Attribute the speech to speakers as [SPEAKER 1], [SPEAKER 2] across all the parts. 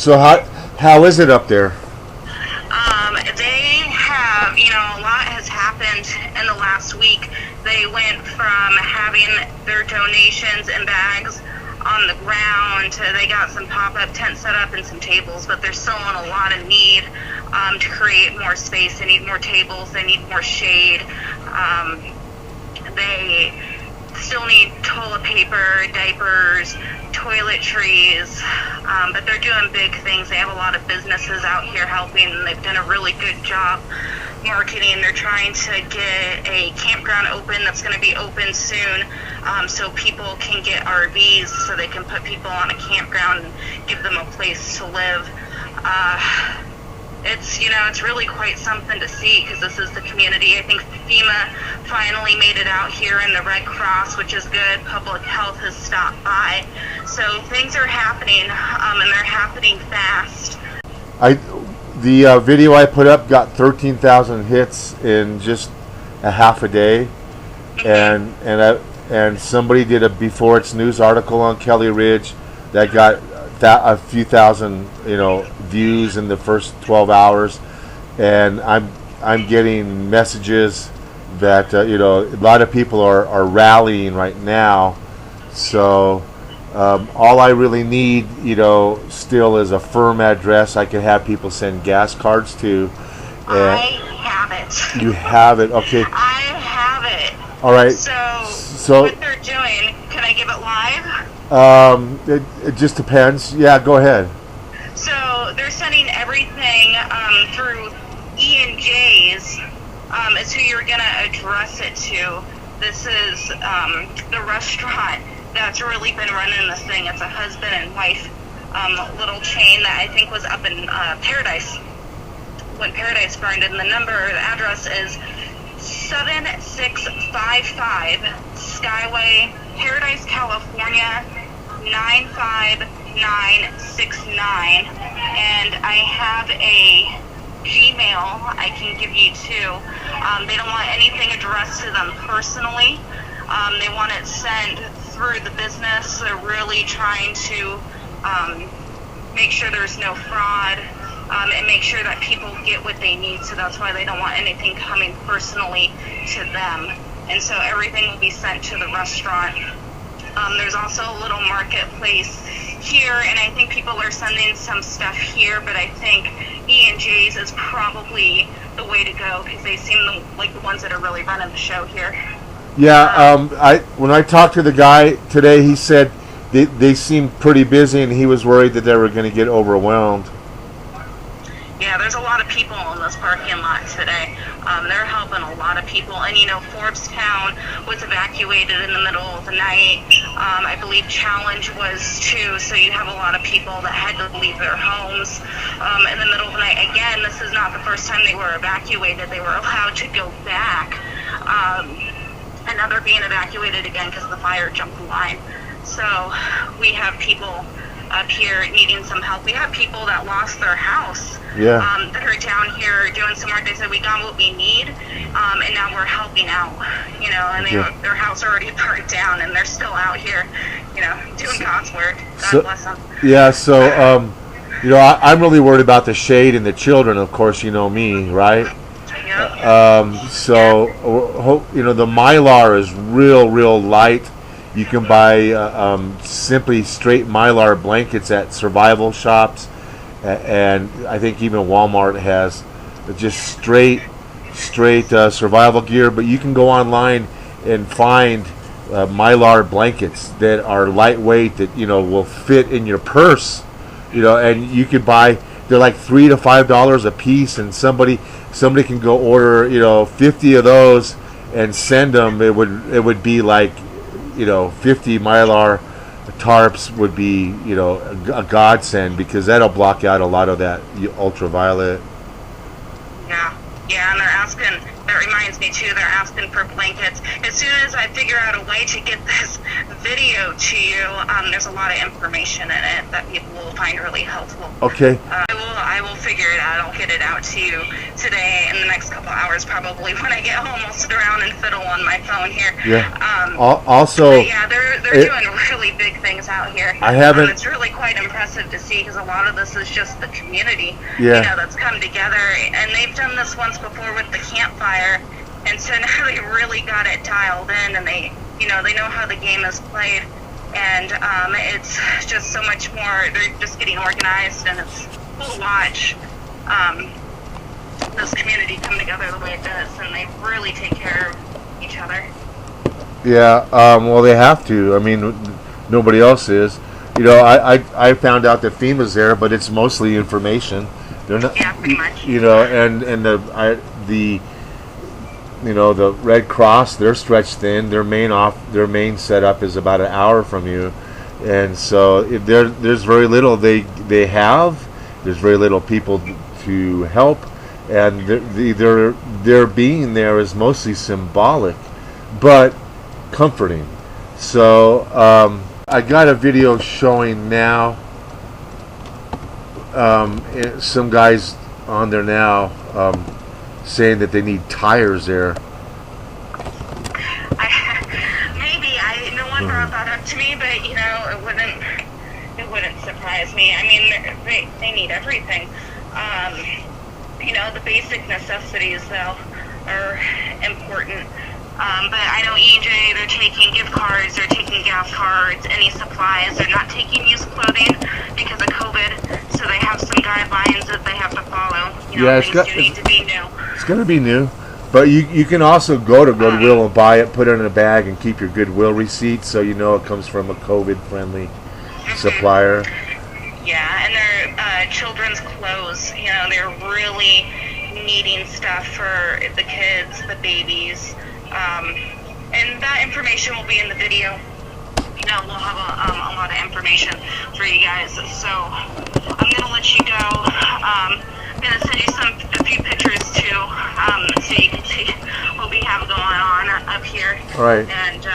[SPEAKER 1] So how is it up there?
[SPEAKER 2] They have, a lot has happened in the last week. They went from having their donations in bags on the ground to they got some pop-up tents set up and some tables, but they're still in a lot of need to create more space. They need more tables. They need more shade. They still need toilet paper, diapers, toiletries, but they're doing big things. They have a lot of businesses out here helping, and they've done a really good job marketing. They're trying to get a campground open that's going to be open soon, so people can get RVs, so they can put people on a campground and give them a place to live. It's really quite something to see, because this is the community. I think FEMA finally made it out here, and the Red Cross, which is good. Public Health has stopped by. So things are happening, and they're happening fast.
[SPEAKER 1] The video I put up got 13,000 hits in just a half a day, and somebody did a Before It's News article on Kelly Ridge that got a few thousand views in the first 12 hours, and I'm getting messages that a lot of people are rallying right now. So all I really need still is a firm address I can have people send gas cards to.
[SPEAKER 2] I have it.
[SPEAKER 1] You have it. Okay.
[SPEAKER 2] I have it.
[SPEAKER 1] All right.
[SPEAKER 2] So what they're doing, can I give it live?
[SPEAKER 1] It just depends. Yeah, go ahead.
[SPEAKER 2] So they're sending everything through E&J's. Is who you're gonna address it to. This is the restaurant that's really been running this thing. It's a husband and wife little chain that I think was up in Paradise when Paradise burned, and the address is 7655 Skyway, Paradise, California 95969, and I have a Gmail I can give you too. They don't want anything addressed to them personally. They want it sent through the business. They're really trying to make sure there's no fraud, and make sure that people get what they need. So that's why they don't want anything coming personally to them. And so everything will be sent to the restaurant. There's also a little marketplace here, and I think people are sending some stuff here, but I think E&J's is probably the way to go, because they seem like the ones that are really running the show here.
[SPEAKER 1] Yeah, when I talked to the guy today, he said they seemed pretty busy, and he was worried that they were going to get overwhelmed.
[SPEAKER 2] Yeah, there's a lot of people in this parking lot today. They're helping a lot of people. And, Forbstown was evacuated in the middle of the night. I believe Challenge was too. So you have a lot of people that had to leave their homes in the middle of the night. Again, this is not the first time they were evacuated. They were allowed to go back. And now they're being evacuated again because the fire jumped the line. So we have people up here needing some help. We have people that lost their house.
[SPEAKER 1] Yeah.
[SPEAKER 2] That are down here doing some work. They said, we got what we need, and now we're helping out, and their house already burnt down, and they're still out here, doing God's work. God bless them.
[SPEAKER 1] Yeah, so, I'm really worried about the shade and the children, of course, me, right?
[SPEAKER 2] Yep.
[SPEAKER 1] The Mylar is real light. You can buy simply straight Mylar blankets at survival shops. And I think even Walmart has just straight survival gear. But you can go online and find Mylar blankets that are lightweight, that will fit in your purse. And you could buy. They're like $3 to $5 a piece, and somebody can go order 50 of those and send them. It would be like 50 Mylar tarps would be a godsend, because that'll block out a lot of that ultraviolet.
[SPEAKER 2] Yeah, and they're asking, that reminds me too, they're asking for blankets. As soon as I figure out a way to get this video to you, there's a lot of information in it that people will find really helpful.
[SPEAKER 1] Okay.
[SPEAKER 2] I will figure it out. I'll get it out to you today in the next couple hours, probably when I get home. I'll sit around and fiddle on my phone here.
[SPEAKER 1] Yeah. Also,
[SPEAKER 2] but yeah, they're doing really big things out here.
[SPEAKER 1] I haven't.
[SPEAKER 2] It's really quite impressive to see because a lot of this is just the community,
[SPEAKER 1] Yeah.
[SPEAKER 2] that's come together, and they've done this once before with the campfire, and so now they really got it dialed in, and they know how the game is played, and it's just so much more. They're just getting organized, and it's cool to watch this community come together the way it does, and they really take care of each other.
[SPEAKER 1] Yeah, well, they have to. I mean, nobody else is. I found out that FEMA's there, but it's mostly information. They're not.
[SPEAKER 2] Yeah, pretty much.
[SPEAKER 1] And the Red Cross, they're stretched thin. Their main setup is about an hour from you, and so if there's very little they have. There's very little people to help, and their being there is mostly symbolic, but comforting. So I got a video showing now. Some guys on there now saying that they need tires there.
[SPEAKER 2] No one brought that up to me, but it wouldn't surprise me. I mean, they need everything. The basic necessities though are important. But I know EJ, they're taking gift cards, they're taking gas cards, any supplies. They're not taking used clothing because of COVID, so they have some guidelines that they have to follow. Things do need to be new.
[SPEAKER 1] It's going to be new, but you can also go to Goodwill and buy it, put it in a bag, and keep your Goodwill receipt, so you know it comes from a COVID-friendly supplier.
[SPEAKER 2] Yeah, and their children's clothes. They're really needing stuff for the kids, the babies. And that information will be in the video. We'll have a lot of information for you guys. So I'm gonna let you go. I'm gonna send you a few pictures too, so you can see what we have going on up here.
[SPEAKER 1] All right.
[SPEAKER 2] And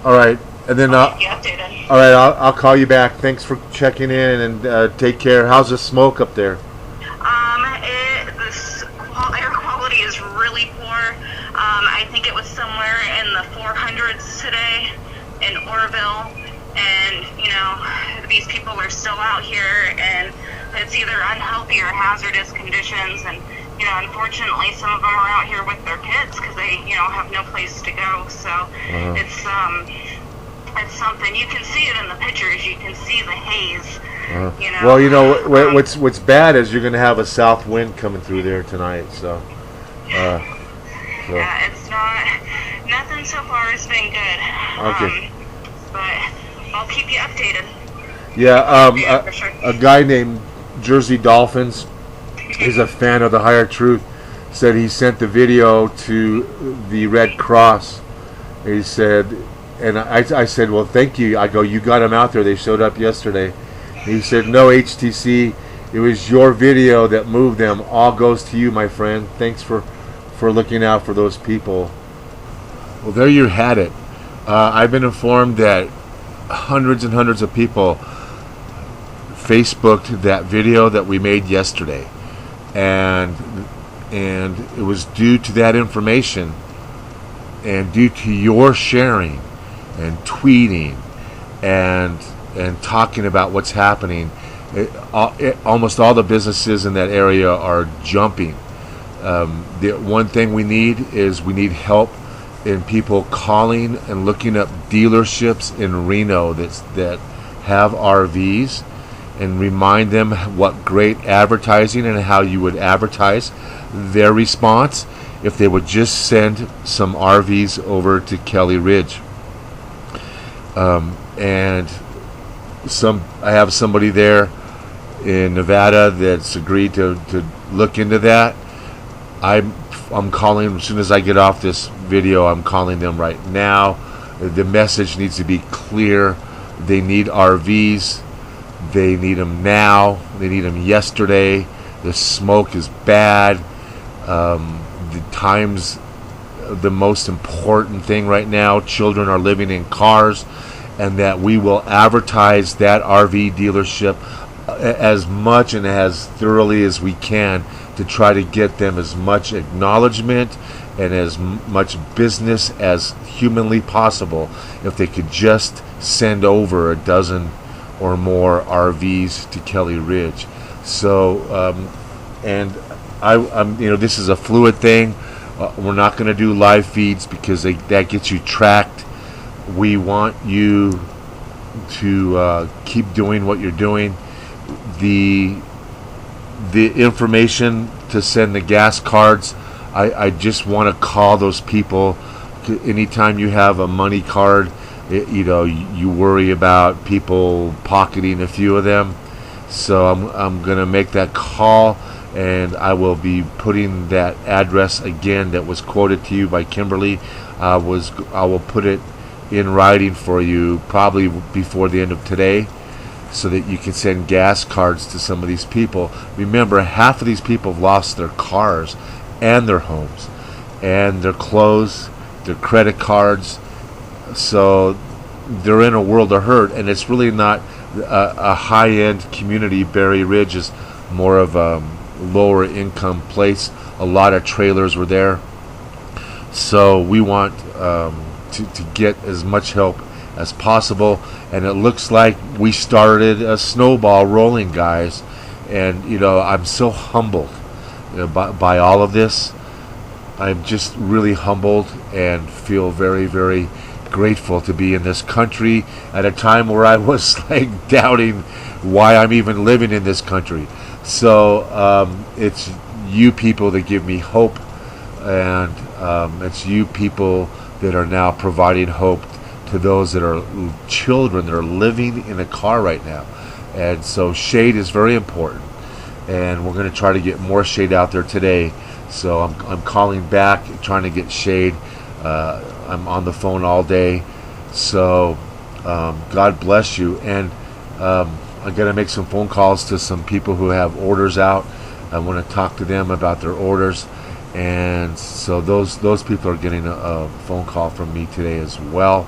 [SPEAKER 1] all right. And then
[SPEAKER 2] I'll keep you updated.
[SPEAKER 1] All right. I'll call you back. Thanks for checking in, and take care. How's the smoke up there?
[SPEAKER 2] Air quality is really poor. I think it was somewhere in the 400s today in Oroville, and these people are still out here, and it's either unhealthy or hazardous conditions, and unfortunately some of them are out here with their kids because they have no place to go. So it's something. You can see it in the pictures. You can see the haze. Well,
[SPEAKER 1] what's bad is you're going to have a south wind coming through there tonight. So.
[SPEAKER 2] Yeah, it's nothing so far has been good.
[SPEAKER 1] Okay.
[SPEAKER 2] But I'll keep you updated.
[SPEAKER 1] Yeah,
[SPEAKER 2] for sure.
[SPEAKER 1] A guy named Jersey Dolphins is a fan of the Higher Truth. Said he sent the video to the Red Cross. He said, and I said, well, thank you. I go, you got them out there. They showed up yesterday. He said, no, HTC, it was your video that moved them. All goes to you, my friend. Thanks for looking out for those people. Well, there you had it. I've been informed that hundreds and hundreds of people Facebooked that video that we made yesterday, and it was due to that information and due to your sharing and tweeting and talking about what's happening. Almost all the businesses in that area are jumping. The one thing we need help in people calling and looking up dealerships in Reno that have RVs, and remind them what great advertising and how you would advertise their response if they would just send some RVs over to Kelly Ridge. And I have somebody there in Nevada that's agreed to look into that. I'm calling as soon as I get off this video. I'm calling them right now. The message needs to be clear. They need RVs. They need them now. They need them yesterday. The smoke is bad. The time's the most important thing right now. Children are living in cars, and that we will advertise that RV dealership as much and as thoroughly as we can to try to get them as much acknowledgement and as much business as humanly possible if they could just send over a dozen or more RVs to Kelly Ridge. So, and I'm this is a fluid thing. We're not going to do live feeds because that gets you tracked. We want you to keep doing what you're doing. The information to send the gas cards, I just want to call those people. Anytime you have a money card, you worry about people pocketing a few of them. So I'm going to make that call, and I will be putting that address again that was quoted to you by Kimberly. I will put it in writing for you probably before the end of today, so that you can send gas cards to some of these people. Remember, half of these people have lost their cars and their homes and their clothes, their credit cards. So they're in a world of hurt, and it's really not a high-end community. Berry Ridge is more of a lower income place. A lot of trailers were there. So we want to get as much help as possible, and it looks like we started a snowball rolling, guys. And I'm so humbled by all of this. I'm just really humbled and feel very, very grateful to be in this country at a time where I was like doubting why I'm even living in this country. So it's you people that give me hope, and it's you people that are now providing hope to those that are children that are living in a car right now. And so shade is very important, and we're going to try to get more shade out there today. So I'm calling back, trying to get shade. I'm on the phone all day. So God bless you. And I'm going to make some phone calls to some people who have orders out. I want to talk to them about their orders. And so those people are getting a phone call from me today as well.